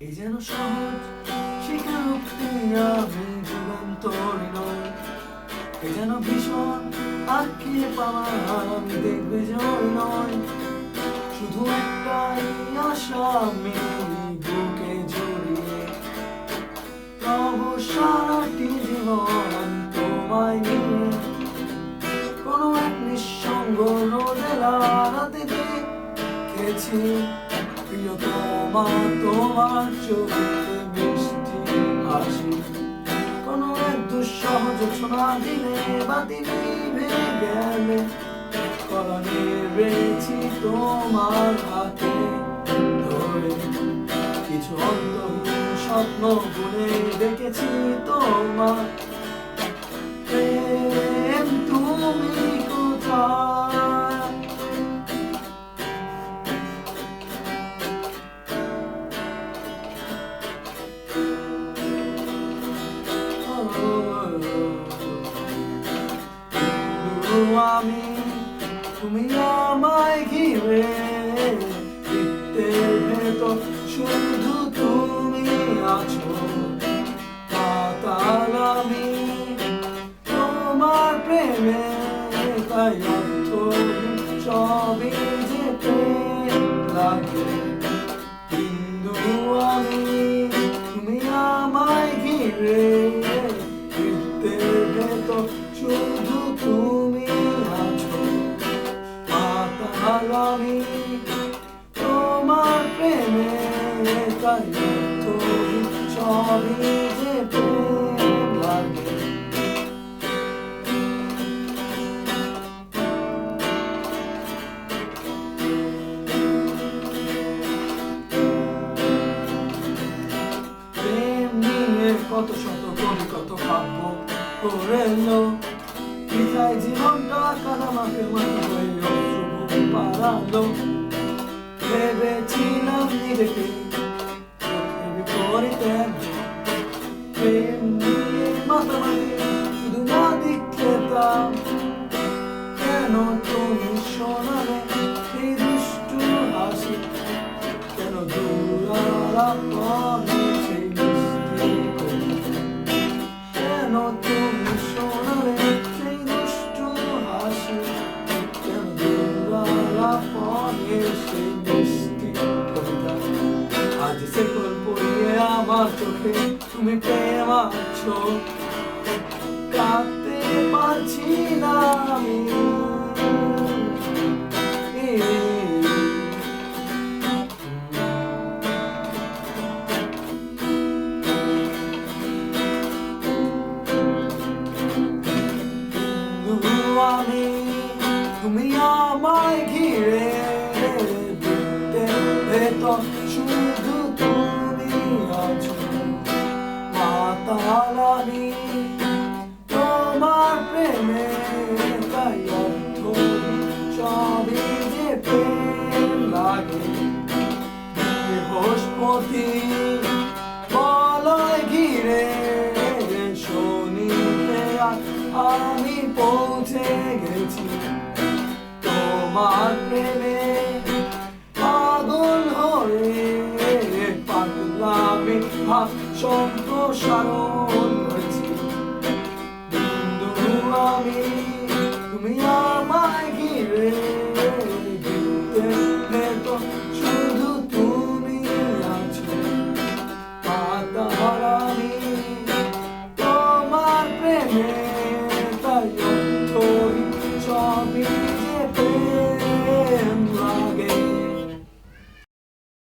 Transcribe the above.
এই যেন সহজ শিখার উক্তি আমি যুগান্তরি নই, এ যেন ভীষণ আঁকিয়ে পাওয়া আমি দেখবে জয় নয়। শুধু একটাই আশা আমি বুকে জড়িয়ে রব সারাটি জীবন তোমায় নিয়ে। কোনো এক নিঃসঙ্গ রোদেলা রাতে দেখেছি প্রিয়তমা তোমার চোখে মিষ্টি হাসি। কোনো এক দুঃসহ জোছনা দিনে বাতি নিভে গেলে পরাণে রয়েছি তোমার হাতে ধরে। কিছু অন্তহীন স্বপ্ন বুনে দেখেছি তোমার প্রেম, তুমি কোথায়? আমি তুমি আমায় ঘিরে বৃত্তের ভেতর শুধু তুমি আছো পাতাল আমি তোমার প্রেমে, তাই অর্থ সবই যে প্রেম লাগে। কিন্তু আমি তুমি আমায় ঘিরে বৃত্তের ভেতর শুধু তুমি আছো পাতাল আমি তোমার প্রেমে, তাই সবই যে প্রেম লাগে। প্রেম নিয়ে কত শত কবি কত কাব্য করেলো, বিধায় জীবনটা কাদামাকে মাটি হয়ে অশ্রু পারালো। ভেবেছিলাম নিজেকে বিপরীতে প্রেম নিয়ে মাতামাতি শুধু না দেখতাম। কেন তুমি শোনালে সেই দুষ্টু হাসি, কেন দূরালাপ সেই মিষ্টি কবিতা, কেন তুমি শোনালে সেই দুষ্টু হাসি, কেন দূরালাপ সেই মিষ্টি কবিতা। আজ সেকল পড়িয়ে আমার চোখে তুমি প্রেম আছো, কাঁদতে পারছি না আমি। আমি তুমি আমায় ঘিরে বৃত্তের ভেতর শুধু তুমি আছো মাতাল আমি তোমার প্রেমে, তাই অর্থ সবই যে প্রেম লাগে। বৃহস্পতি বলয় ঘিরে শনিতে আমি পৌঁছে গেছি তোমার প্রেমে, পাগল হয়ে পাগলামি ভাব সম্প্রসারণ করেছি। বিন্দু আমি